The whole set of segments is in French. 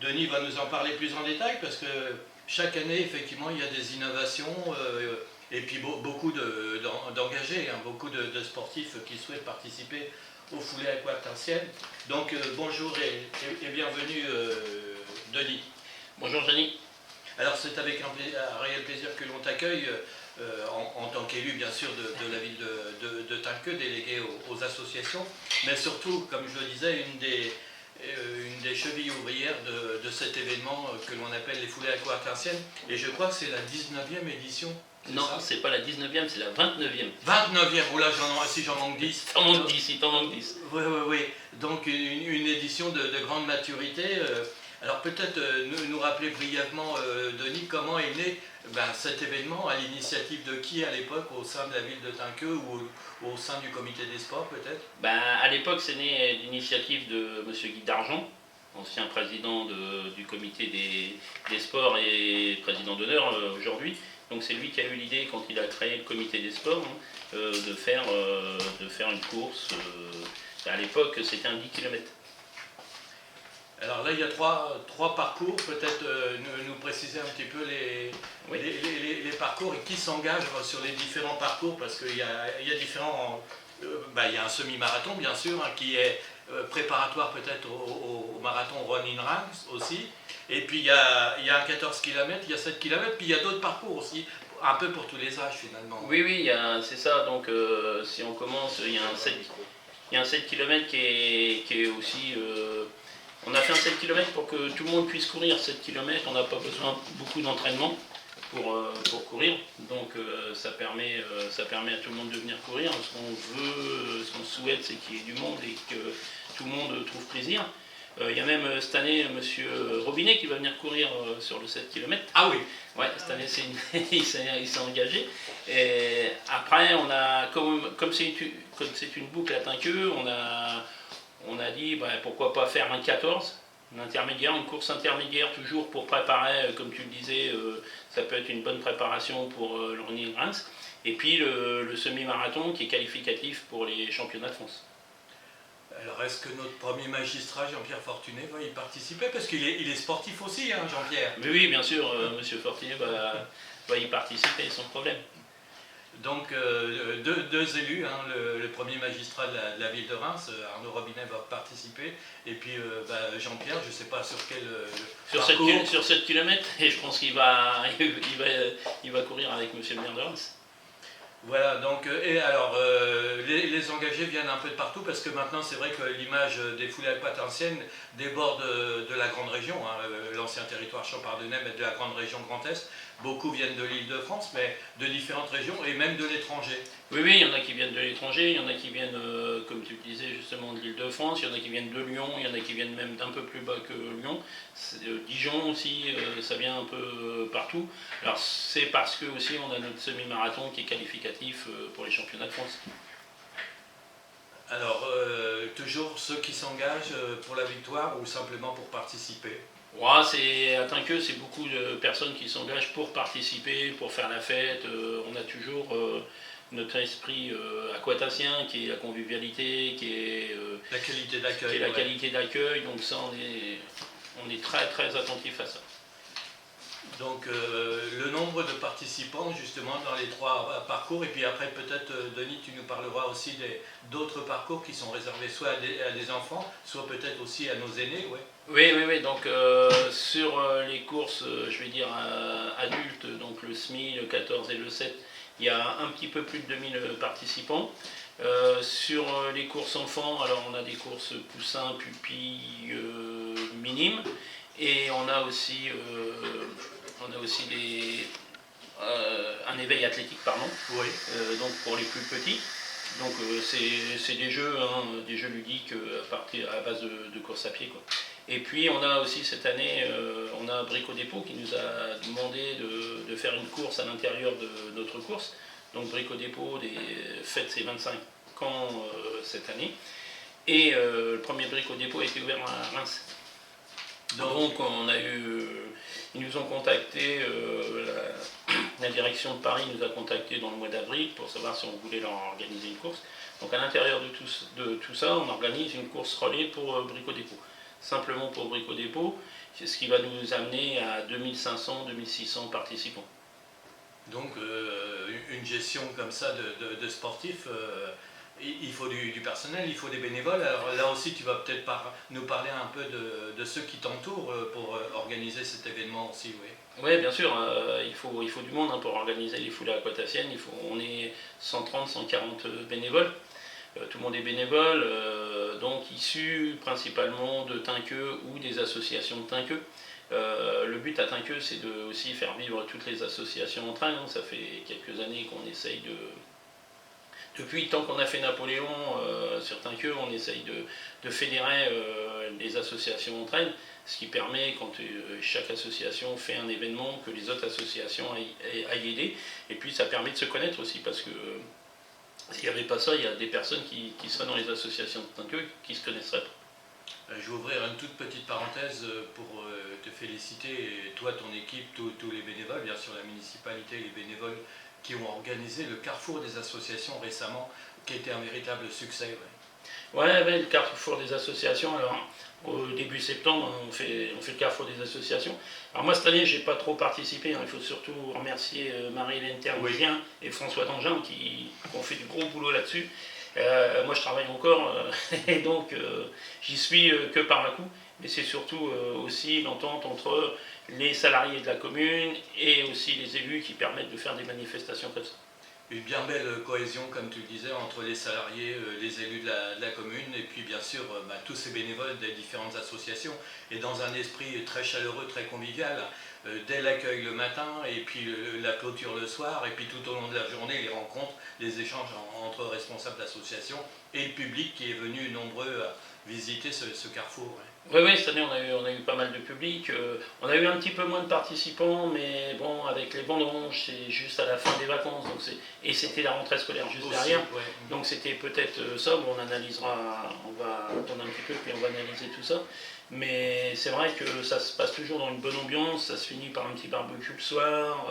Denis va nous en parler plus en détail parce que chaque année, effectivement, il y a des innovations et puis beaucoup d'engagés, hein, beaucoup de sportifs qui souhaitent participer au foulée aquatartienne. Donc bonjour et bienvenue Denis. Bonjour Jenny. Alors c'est avec un réel plaisir que l'on t'accueille en tant qu'élu bien sûr de la ville de Tinqueux, délégué aux associations, mais surtout, comme je le disais, une des chevilles ouvrières de cet événement que l'on appelle les foulées aquatartiennes, et je crois que c'est la 19e édition. Non, c'est pas la 19e, c'est la 29e. 29e, oh là, si j'en manque 10. T'en manques 10, il t'en manque 10. Oui. Donc une édition de grande maturité. Alors peut-être nous rappeler brièvement, Denis, comment est né cet événement, à l'initiative de qui à l'époque au sein de la ville de Tinqueux ou au sein du comité des sports peut-être? À l'époque, c'est né l'initiative de M. Guy Dargent, ancien président du comité des sports et président d'honneur aujourd'hui. Donc c'est lui qui a eu l'idée, quand il a créé le comité des sports, de faire une course. À l'époque, c'était un 10 km. Alors là, il y a trois parcours. Peut-être nous préciser un petit peu les parcours et qui s'engage sur les différents parcours, parce qu'il y a différents... il y a un semi-marathon, bien sûr, hein, qui est préparatoire peut-être au marathon Run-in-Reims aussi. Et puis il y a un 14 km, il y a 7 km, puis il y a d'autres parcours aussi, un peu pour tous les âges finalement. Oui, c'est ça. Donc si on commence, il y a un 7 km qui est aussi... on a fait un 7 km pour que tout le monde puisse courir 7 km, on n'a pas besoin beaucoup d'entraînement pour courir, donc ça permet à tout le monde de venir courir. Ce qu'on souhaite, c'est qu'il y ait du monde et que tout le monde trouve plaisir. Il y a même cette année M. Robinet qui va venir courir sur le 7 km. Ah oui. Ouais, cette année il s'est engagé. Et après, on a, comme c'est une boucle à Tinqueux, on a dit pourquoi pas faire un 14, une course intermédiaire toujours pour préparer, comme tu le disais, ça peut être une bonne préparation pour le Run-in-Reims. Et puis le semi-marathon qui est qualificatif pour les championnats de France. Alors est-ce que notre premier magistrat, Jean-Pierre Fortuné, va y participer? Parce qu'il est sportif aussi, hein, Jean-Pierre. Oui, bien sûr, M. Fortuné va y participer sans problème. Donc deux élus, hein, le premier magistrat de la ville de Reims, Arnaud Robinet, va participer, et puis Jean-Pierre, je ne sais pas sur quel parcours. Sur 7 km, et je pense qu'il va courir avec M. le maire de Reims. Voilà, donc, et alors, les engagés viennent un peu de partout, parce que maintenant, c'est vrai que l'image des foulées aquatartiennes déborde de la grande région, hein, l'ancien territoire champardonnais, mais de la grande région Grand Est. Beaucoup viennent de l'Île-de-France, mais de différentes régions, et même de l'étranger. Oui, il y en a qui viennent de l'étranger, il y en a qui viennent, comme tu le disais, justement de l'Île-de-France, il y en a qui viennent de Lyon, il y en a qui viennent même d'un peu plus bas que Lyon. Dijon aussi, ça vient un peu partout. Alors c'est parce que aussi on a notre semi-marathon qui est qualificatif pour les championnats de France. Alors, toujours ceux qui s'engagent pour la victoire ou simplement pour participer? Ouais, à Tinqueux, c'est beaucoup de personnes qui s'engagent pour participer, pour faire la fête. On a toujours notre esprit aquatacien qui est la convivialité, qui est la qualité d'accueil. Qualité d'accueil, donc ça on est très très attentif à ça. Donc le nombre de participants justement dans les trois parcours, et puis après peut-être Denis, tu nous parleras aussi d'autres parcours qui sont réservés soit à des enfants, soit peut-être aussi à nos aînés. Ouais. Oui, donc sur les courses, je vais dire adultes, donc le SMI, le 14 et le 7, il y a un petit peu plus de 2000 participants. Sur les courses enfants, alors on a des courses poussins, pupilles, minimes, et on a aussi un éveil athlétique, oui. Donc pour les plus petits. Donc c'est des jeux ludiques à base de course à pied, quoi. Et puis on a aussi cette année, on a Brico Dépôt qui nous a demandé de faire une course à l'intérieur de notre course. Donc Brico Dépôt fête ses 25 ans cette année. Et le premier Brico Dépôt a été ouvert à Reims. Donc ils nous ont contacté, la direction de Paris nous a contacté dans le mois d'avril pour savoir si on voulait leur organiser une course. Donc à l'intérieur de tout ça, on organise une course relais pour Brico Dépôt. Simplement pour Brico Dépôt, ce qui va nous amener à 2500-2600 participants. Donc une gestion comme ça de sportifs, il faut du personnel, il faut des bénévoles. Alors là aussi, tu vas peut-être nous parler un peu de ceux qui t'entourent pour organiser cet événement aussi, oui. Oui, bien sûr, il faut du monde pour organiser les foulées aquataciennes. On est 130-140 bénévoles. Tout le monde est bénévole, donc issus principalement de Tinqueux ou des associations de Tinqueux. Le but à Tinqueux, c'est de aussi faire vivre toutes les associations entre elles. Ça fait quelques années qu'on essaye de... Depuis le temps qu'on a fait Napoléon sur Tinqueux, on essaye de fédérer les associations entre elles, ce qui permet, quand chaque association fait un événement, que les autres associations aillent aider. Et puis ça permet de se connaître aussi, parce que s'il n'y avait pas ça, il y a des personnes qui seraient dans les associations de Tinqueux qui ne se connaisseraient pas. Je vais ouvrir une toute petite parenthèse pour te féliciter, et toi, ton équipe, tous les bénévoles, bien sûr la municipalité et les bénévoles qui ont organisé le Carrefour des associations récemment, qui a été un véritable succès. Ouais, le Carrefour des associations, alors au début septembre, on fait le Carrefour des associations. Alors moi cette année, j'ai pas trop participé, il faut surtout remercier Marie-Hélène Terbousien et François Dangin qui ont fait du gros boulot là-dessus. Moi je travaille encore et donc j'y suis que par un coup, mais c'est surtout aussi l'entente entre les salariés de la commune et aussi les élus qui permettent de faire des manifestations comme ça. Une bien belle cohésion, comme tu le disais, entre les salariés, les élus de la commune et puis bien sûr tous ces bénévoles des différentes associations, et dans un esprit très chaleureux, très convivial, dès l'accueil le matin et puis la clôture le soir, et puis tout au long de la journée les rencontres, les échanges entre responsables d'associations et le public qui est venu nombreux à visiter ce carrefour. Oui, cette année on a eu pas mal de public, on a eu un petit peu moins de participants, mais bon, avec les vendanges, c'est juste à la fin des vacances, et c'était la rentrée scolaire juste aussi, derrière, ouais. Donc c'était peut-être ça, on analysera, on va attendre un petit peu, puis on va analyser tout ça. Mais c'est vrai que ça se passe toujours dans une bonne ambiance, ça se finit par un petit barbecue le soir,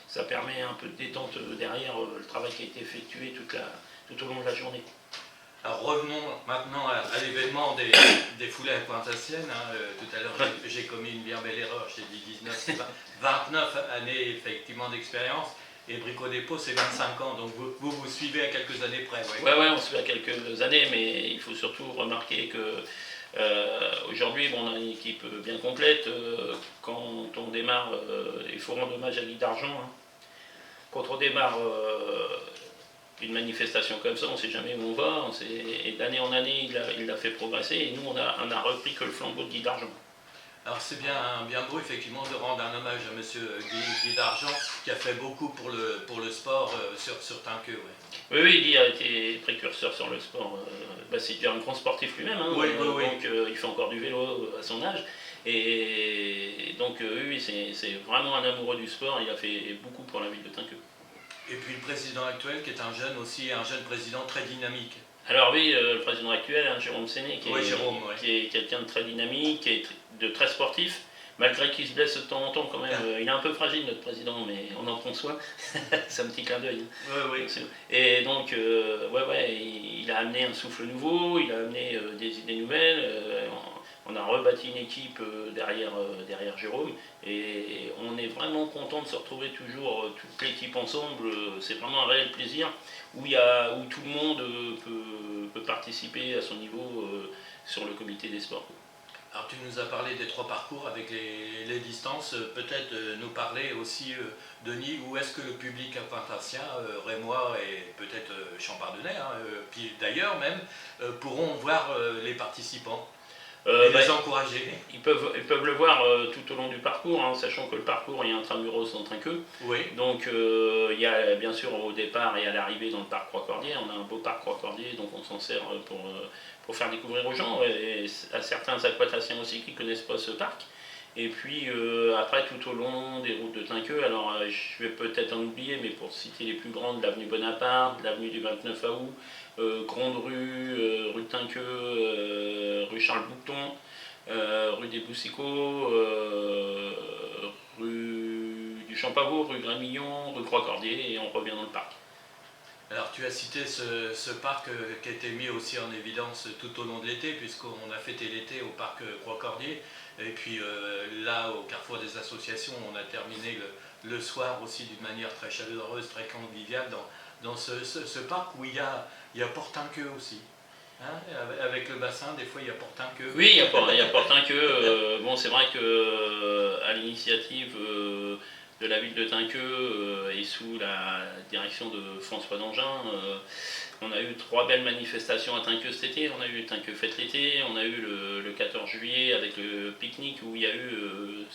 ça permet un peu de détente derrière le travail qui a été effectué tout au long de la journée. Alors revenons maintenant à l'événement des foulées aquataciennes. Tout à l'heure, j'ai commis une bien belle erreur, j'ai dit 19, 29 années effectivement d'expérience, et Brico Dépôt c'est 25 ans, donc vous suivez à quelques années près. Oui, on suit à quelques années, mais il faut surtout remarquer que aujourd'hui, on a une équipe bien complète. Quand on démarre, il faut rendre hommage à Guy d'Argent. Quand on démarre une manifestation comme ça, on ne sait jamais où on va, et d'année en année, il l'a fait progresser, et nous, on a repris que le flambeau de Guy d'Argent. Alors c'est bien beau effectivement de rendre un hommage à M. Guy d'Argent, qui a fait beaucoup pour le sport sur Tinqueux. Ouais. Oui, Guy a été précurseur sur le sport. C'est déjà un grand sportif lui-même, oui. Donc il fait encore du vélo à son âge. Et donc oui, c'est vraiment un amoureux du sport, il a fait beaucoup pour la ville de Tinqueux. Et puis le président actuel qui est un jeune président très dynamique. Alors oui, le président actuel, Jérôme Séné, qui est quelqu'un de très dynamique, qui est de très sportif, malgré qu'il se blesse de temps en temps quand même. Il est un peu fragile notre président, mais on en prend soin. C'est un petit clin d'œil. Oui. Et donc, il a amené un souffle nouveau, il a amené des idées nouvelles. On a rebâti une équipe derrière Jérôme, et on est vraiment content de se retrouver toujours toute l'équipe ensemble. C'est vraiment un réel plaisir où tout le monde peut participer à son niveau sur le comité des sports. Alors tu nous as parlé des 3 parcours avec les distances, peut-être nous parler aussi, Denis, où est-ce que le public aquatacien, rémois et peut-être champardonnais, puis d'ailleurs même, pourront voir les participants et les encourager. Ils peuvent le voir tout au long du parcours, sachant que le parcours est intramuros en Tinqueux. Oui. Donc il y a bien sûr au départ et à l'arrivée dans le parc Croix-Cordier, on a un beau parc Croix-Cordier, donc on s'en sert pour faire découvrir aux gens, et à certains aquataciens aussi qui ne connaissent pas ce parc. Et puis après, tout au long des routes de Tinqueux, alors je vais peut-être en oublier, mais pour citer les plus grandes, l'avenue Bonaparte, l'avenue du 29 août, Grande rue, rue de Tinqueux, rue Charles Bouton, rue des Boussicots, rue du Champavaux, rue Grémillon, rue Croix-Cordier, et on revient dans le parc. Alors tu as cité ce parc qui a été mis aussi en évidence tout au long de l'été, puisqu'on a fêté l'été au parc Croix-Cordier, et puis là au Carrefour des Associations, on a terminé le soir aussi d'une manière très chaleureuse, très conviviale dans ce parc où il y a Portinqueux aussi. Hein, avec le bassin, des fois il y a Portinqueux. Oui, il y a Portinqueux. Bon, c'est vrai que à l'initiative de la ville de Tinqueux et sous la direction de François Dangin, on a eu 3 belles manifestations à Tinqueux cet été. On a eu Tinqueux Fête l'été, on a eu le 14 juillet avec le pique-nique où il y a eu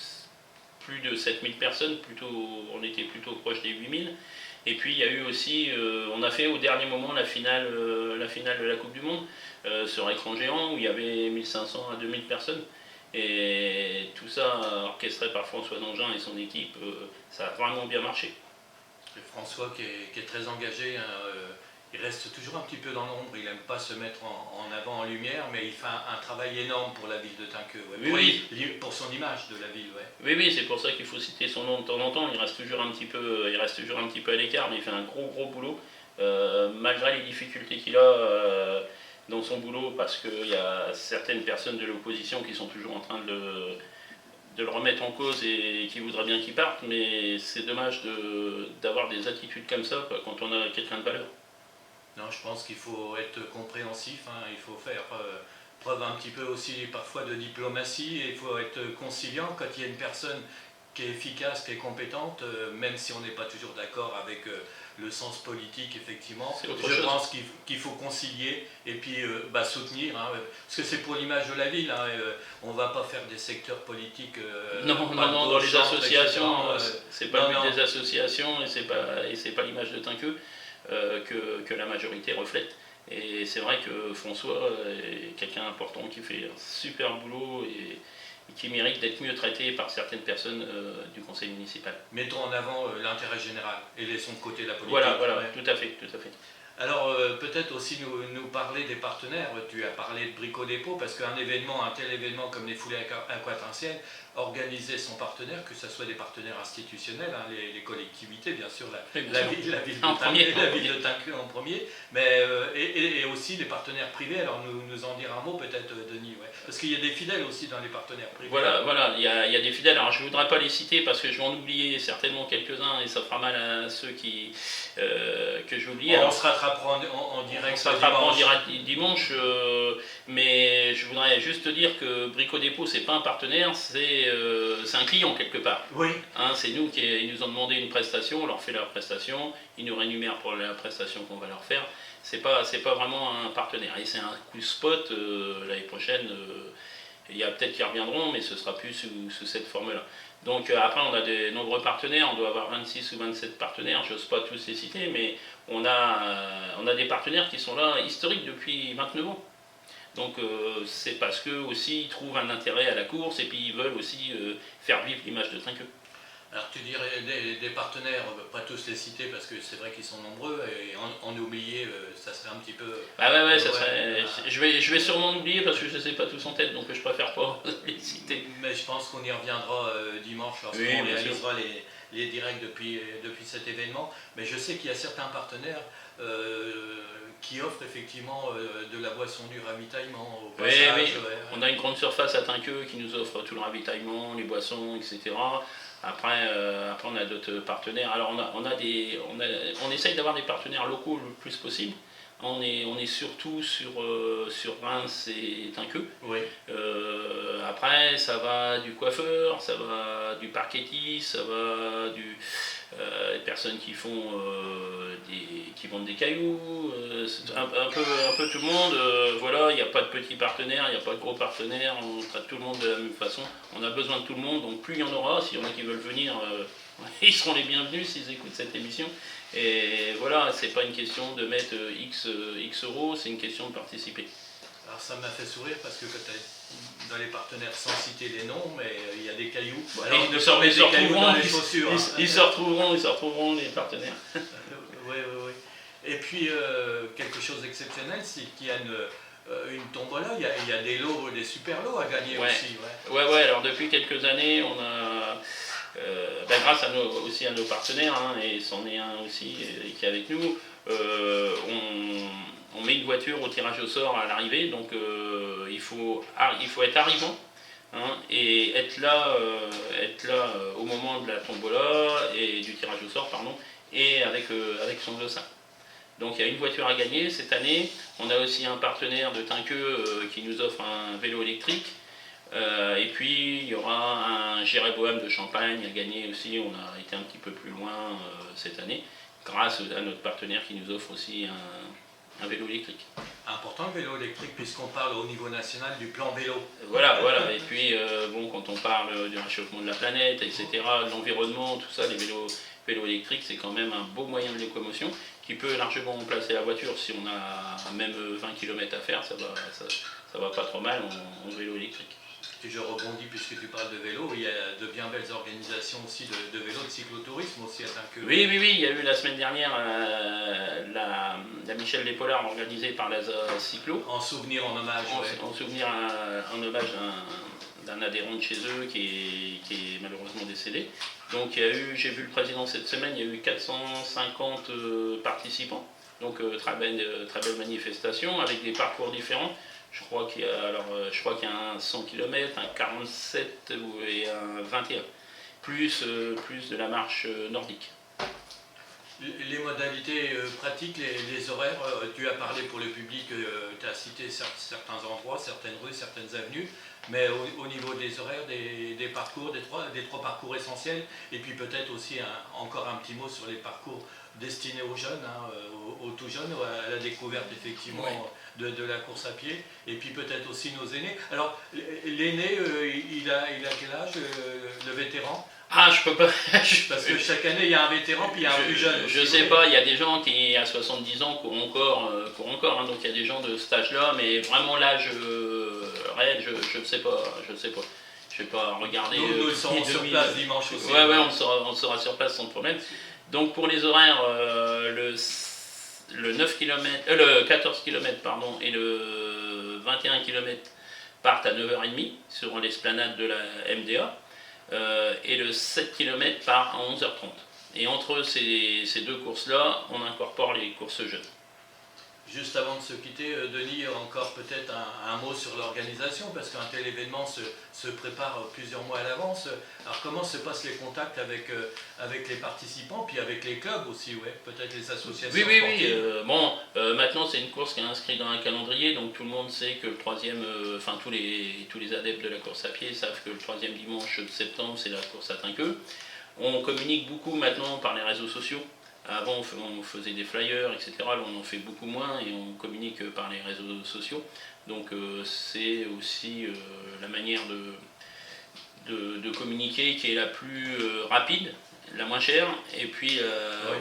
plus de 7000 personnes, on était plutôt proche des 8000. Et puis il y a eu aussi, on a fait au dernier moment la finale de la Coupe du Monde sur écran géant où il y avait 1500 à 2000 personnes. Et tout ça orchestré par François Dangin et son équipe, ça a vraiment bien marché. Et François qui est très engagé, hein, il reste toujours un petit peu dans l'ombre, il n'aime pas se mettre en avant, en lumière, mais il fait un travail énorme pour la ville de Tinqueux, ouais. Pour son image de la ville. Ouais. Oui, c'est pour ça qu'il faut citer son nom de temps en temps, il reste toujours un petit peu à l'écart, mais il fait un gros boulot, malgré les difficultés qu'il a dans son boulot, parce qu'il y a certaines personnes de l'opposition qui sont toujours en train de le remettre en cause et qui voudraient bien qu'il parte, mais c'est dommage d'avoir des attitudes comme ça quand on a quelqu'un de valeur. Non, je pense qu'il faut être compréhensif, hein, il faut faire preuve un petit peu aussi parfois de diplomatie, et il faut être conciliant quand il y a une personne qui est efficace, qui est compétente, même si on n'est pas toujours d'accord avec le sens politique, effectivement. Je pense qu'il faut concilier et puis soutenir, hein, parce que c'est pour l'image de la ville. Hein, on ne va pas faire des secteurs politiques. Non, dans les associations, c'est pas le but des associations et c'est pas l'image de Tinqueux que la majorité reflète. Et c'est vrai que François est quelqu'un d'important qui fait un super boulot et qui mérite d'être mieux traité par certaines personnes du conseil municipal. Mettons en avant l'intérêt général et laissons de côté la politique. Voilà, ouais. Tout à fait. Alors peut-être aussi nous parler des partenaires. Tu as parlé de Brico Dépôt, parce qu'un tel événement comme les Foulées Aquatintiennes, organiser son partenaire, que ce soit des partenaires institutionnels, hein, les collectivités, bien sûr, la ville de Tinqueux en premier, mais et aussi les partenaires privés. Alors nous en dire un mot peut-être, Denis, ouais. Parce qu'il y a des fidèles aussi dans les partenaires privés. Voilà, il y a des fidèles. Alors je ne voudrais pas les citer parce que je vais en oublier certainement quelques-uns et ça fera mal à ceux que j'oublie. On se rattrapera en direct. On se rattrapera en direct dimanche, mais je voudrais juste te dire que Brico Dépôt, c'est pas un partenaire, c'est un client quelque part. Oui. Hein, c'est nous ils nous ont demandé une prestation, on leur fait leur prestation, ils nous rémunèrent pour la prestation qu'on va leur faire. C'est pas vraiment un partenaire. Et c'est un coup spot l'année prochaine. Il y a peut-être qui reviendront, mais ce sera plus sous cette forme-là. Donc après, on a de nombreux partenaires, on doit avoir 26 ou 27 partenaires, je n'ose pas tous les citer, mais on a des partenaires qui sont là, historiques depuis 29 ans. Donc c'est parce qu'eux aussi ils trouvent un intérêt à la course et puis ils veulent aussi faire vivre l'image de Tinqueux. Alors tu dirais des partenaires, pas tous les citer parce que c'est vrai qu'ils sont nombreux, et en oublier, ça serait un petit peu... Ah ouais, ça serait... Je vais sûrement en oublier parce que je ne les ai pas tous en tête, donc je préfère pas les citer. Mais je pense qu'on y reviendra dimanche lorsqu'on réalisera les directs depuis cet événement. Mais je sais qu'il y a certains partenaires qui offrent effectivement de la boisson, du ravitaillement au passage. Oui. On a une grande surface à Tinqueux qui nous offre tout le ravitaillement, les boissons, etc. Après, on a d'autres partenaires. Alors on essaye d'avoir des partenaires locaux le plus possible. On est surtout sur Reims et Tinqueux. Oui. Après, ça va du coiffeur, ça va du parquettis, ça va des personnes qui vendent des cailloux, un peu tout le monde. Voilà, il n'y a pas de petits partenaires, il n'y a pas de gros partenaires, on traite tout le monde de la même façon. On a besoin de tout le monde, donc plus il y en aura, s'il y en a qui veulent venir, ils seront les bienvenus s'ils écoutent cette émission. Et voilà, c'est pas une question de mettre X euros, c'est une question de participer. Alors ça m'a fait sourire parce que dans les partenaires, sans citer les noms, mais il y a des cailloux. Alors ils se retrouveront les partenaires. Oui. Et puis quelque chose d'exceptionnel, c'est qu'il y a une tombola, il y a des lots, des super lots à gagner aussi. Ouais, alors depuis quelques années, on a grâce aussi à nos partenaires, hein, et c'en est un aussi qui est avec nous, on met une voiture au tirage au sort à l'arrivée, donc il faut être arrivant, hein, et être là au moment de la tombola et du tirage au sort, pardon, et avec son glossin. Donc il y a une voiture à gagner cette année. On a aussi un partenaire de Tinqueux qui nous offre un vélo électrique. Et puis il y aura un Jéréboam de Champagne à gagner aussi. On a été un petit peu plus loin cette année, grâce à notre partenaire qui nous offre aussi un vélo électrique. Important le vélo électrique, puisqu'on parle au niveau national du plan vélo. Voilà. Et puis bon, quand on parle du réchauffement de la planète, etc., de l'environnement, tout ça, les vélos électriques, c'est quand même un beau moyen de locomotion qui peut largement remplacer la voiture. Si on a même 20 km à faire, ça va pas trop mal en vélo électrique. Et je rebondis puisque tu parles de vélo, il y a de bien belles organisations aussi de vélo, de cyclotourisme aussi à Tinqueux. Oui, il y a eu la semaine dernière la Michel Lépolard organisée par l'ASA Cyclo. En souvenir, en hommage. En souvenir, en hommage d'un adhérent de chez eux qui est malheureusement décédé. Donc j'ai vu le président cette semaine, il y a eu 450 participants. Donc très belle manifestation avec des parcours différents. Je crois qu'il y a un 100 km, un 47 et un 21, plus de la marche nordique. Les modalités pratiques, les horaires, tu as parlé pour le public, tu as cité certains endroits, certaines rues, certaines avenues, mais au niveau des horaires, des parcours, des trois parcours essentiels, et puis peut-être aussi encore un petit mot sur les parcours destinés aux jeunes, hein, aux tout jeunes, à la découverte effectivement de la course à pied, et puis peut-être aussi nos aînés. Alors l'aîné, il a quel âge, le vétéran? Ah, je peux pas. Parce que chaque année, il y a un vétéran, puis il y a un plus jeune. Je sais pas, il y a des gens qui, à 70 ans, courent encore, hein, donc il y a des gens de cet âge-là, mais vraiment l'âge réel, je ne sais pas. Je vais pas regarder. Nous le serons sur place dimanche aussi. Ouais, on sera sur place sans problème. Donc pour les horaires, le 9 km, le 14 km pardon, et le 21 km partent à 9h30 sur l'esplanade de la MDA. Et le 7 km part à 11h30. Et entre ces deux courses-là, on incorpore les courses jeunes. Juste avant de se quitter, Denis, encore peut-être un mot sur l'organisation, parce qu'un tel événement se prépare plusieurs mois à l'avance. Alors comment se passent les contacts avec les participants, puis avec les clubs aussi, peut-être les associations sportives. Maintenant c'est une course qui est inscrite dans un calendrier, donc tout le monde sait que le troisième, tous les adeptes de la course à pied savent que le troisième dimanche de septembre, c'est la course à Tinqueux. On communique beaucoup maintenant par les réseaux sociaux. Avant, on faisait des flyers, etc. Là, on en fait beaucoup moins et on communique par les réseaux sociaux. Donc, c'est aussi la manière de communiquer qui est la plus rapide, la moins chère, et puis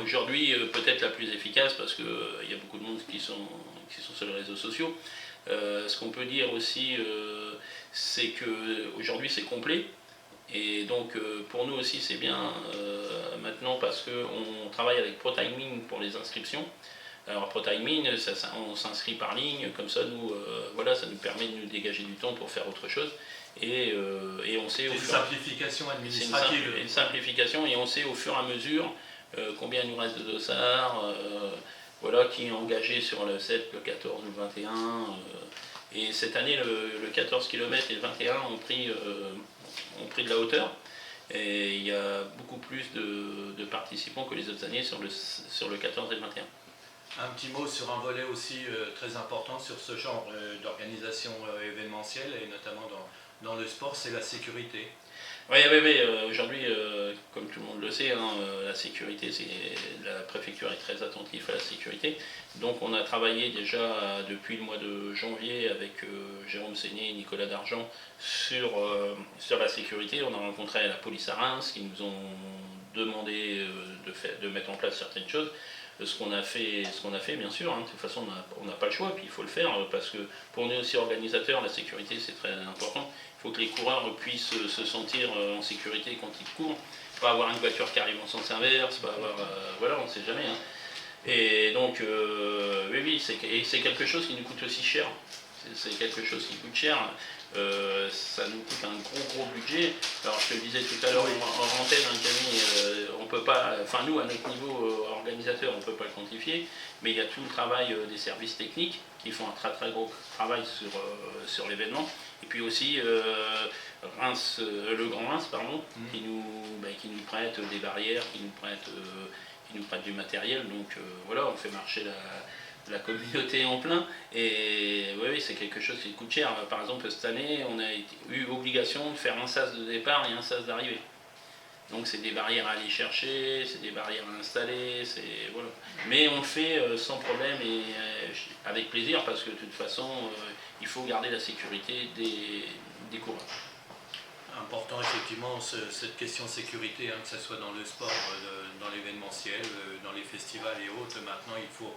aujourd'hui, peut-être la plus efficace parce qu'il y a beaucoup de monde qui sont sur les réseaux sociaux. Ce qu'on peut dire aussi, c'est qu'aujourd'hui, c'est complet. Et donc pour nous aussi c'est bien maintenant parce qu'on travaille avec ProTiming pour les inscriptions. Alors ProTiming, on s'inscrit par ligne, comme ça ça nous permet de nous dégager du temps pour faire autre chose. Et on sait une simplification administrative. Une simplification et on sait au fur et à mesure combien il nous reste de dossards, qui est engagé sur le 7, le 14 ou le 21. Et cette année le 14 km et le 21 ont pris de la hauteur et il y a beaucoup plus de participants que les autres années sur le 14 et le 21. Un petit mot sur un volet aussi très important sur ce genre d'organisation événementielle et notamment dans le sport, c'est la sécurité. Oui, aujourd'hui, comme tout le monde le sait, la sécurité, la préfecture est très attentive à la sécurité. Donc on a travaillé déjà depuis le mois de janvier avec Jérôme Séné et Nicolas Dargent sur la sécurité. On a rencontré la police à Reims qui nous ont demandé de mettre en place certaines choses. Ce qu'on a fait bien sûr, de toute façon on n'a pas le choix, puis il faut le faire parce que pour nous aussi organisateurs, la sécurité c'est très important. Il faut que les coureurs puissent se sentir en sécurité quand ils courent, pas avoir une voiture qui arrive en sens inverse, pas avoir, on ne sait jamais. Et donc c'est quelque chose qui nous coûte aussi cher. c'est quelque chose qui coûte cher. Ça nous coûte un gros budget. Alors je te le disais tout à l'heure en antenne, hein, Camille, on peut pas, enfin nous à notre niveau organisateur, on ne peut pas le quantifier, mais il y a tout le travail des services techniques qui font un très gros travail sur l'événement. Et puis aussi le Grand Reims, pardon, qui nous prête des barrières, qui nous prête du matériel. Donc voilà, on fait marcher la communauté en plein, et oui, c'est quelque chose qui coûte cher. Par exemple, cette année, on a eu obligation de faire un sas de départ et un sas d'arrivée. Donc c'est des barrières à aller chercher, c'est des barrières à installer, voilà. Mais on le fait sans problème et avec plaisir, parce que de toute façon, il faut garder la sécurité des coureurs. Important effectivement cette question de sécurité, hein, que ce soit dans le sport, dans l'événementiel, dans les festivals et autres. Maintenant il faut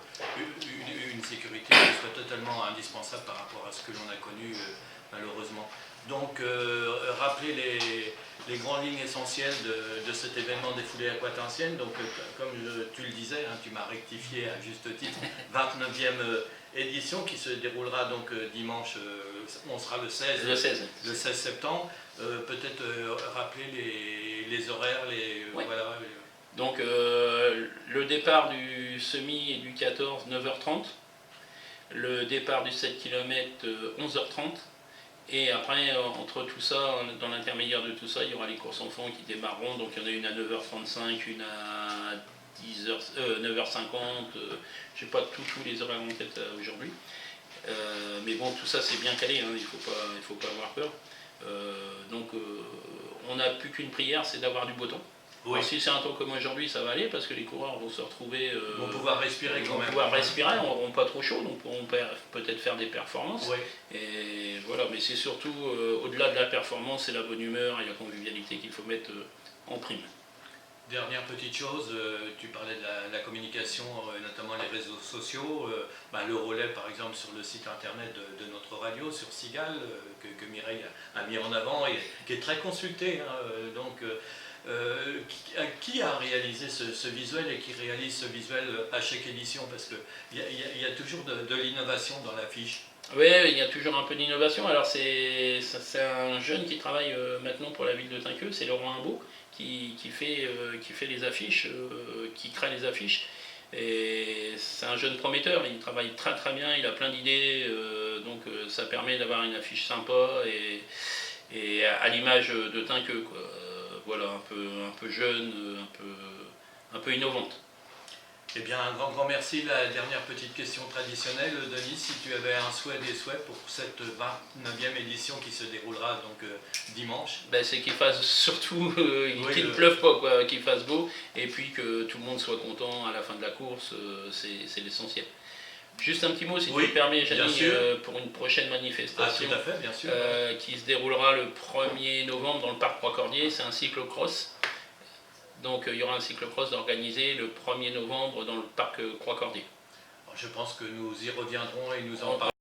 une sécurité qui soit totalement indispensable par rapport à ce que l'on a connu malheureusement. Donc rappeler les grandes lignes essentielles de cet événement des foulées aquatensiennes. Donc comme tu le disais, hein, tu m'as rectifié à juste titre, 29e édition qui se déroulera donc dimanche, on sera le 16 septembre. Peut-être rappeler les horaires, ouais. Voilà. Donc le départ du semi et du 14, 9h30. Le départ du 7 km, 11h30. Et après, entre tout ça, dans l'intermédiaire de tout ça, il y aura les courses enfants qui démarreront. Donc il y en a une à 9h35, une à 9h50. Je n'ai pas tous les horaires en tête aujourd'hui. Mais bon, tout ça c'est bien calé, hein, il faut pas avoir peur. Donc on n'a plus qu'une prière, c'est d'avoir du beau temps. Oui. Si c'est un temps comme aujourd'hui, ça va aller, parce que les coureurs vont se retrouver... vont pouvoir respirer quand même. Vont pouvoir respirer, n'auront pas trop chaud, donc pourront peut-être faire des performances. Oui. Et voilà, mais c'est surtout, au-delà de la performance, c'est la bonne humeur et la convivialité qu'il faut mettre en prime. Dernière petite chose, tu parlais de la communication, notamment les réseaux sociaux, le relais par exemple sur le site internet de notre radio, sur Cigale, que Mireille a mis en avant et qui est très consulté. Qui a réalisé ce visuel et qui réalise ce visuel à chaque édition? Parce qu'il y a toujours de l'innovation dans l'affiche. Oui, il y a toujours un peu d'innovation. Alors c'est un jeune qui travaille maintenant pour la ville de Tinqueux, c'est Laurent Imbeau, qui fait les affiches, qui crée les affiches. Et c'est un jeune prometteur, il travaille très bien, il a plein d'idées, donc ça permet d'avoir une affiche sympa et à l'image de Tinqueux, quoi. Voilà, un peu jeune, un peu innovante. Eh bien, un grand merci. La dernière petite question traditionnelle, Denis, si tu avais des souhaits pour cette 29e édition qui se déroulera donc dimanche. C'est qu'il fasse surtout, qu'il ne pleuve pas, quoi, qu'il fasse beau, et puis que tout le monde soit content à la fin de la course, c'est l'essentiel. Juste un petit mot, si tu me permets, Janine, pour une prochaine manifestation tout à fait, bien sûr. Qui se déroulera le 1er novembre dans le parc Croix-Cordier. C'est un cyclocross. Donc il y aura un cyclocross organisé le 1er novembre dans le parc Croix-Cordier. Je pense que nous y reviendrons et nous en parlerons.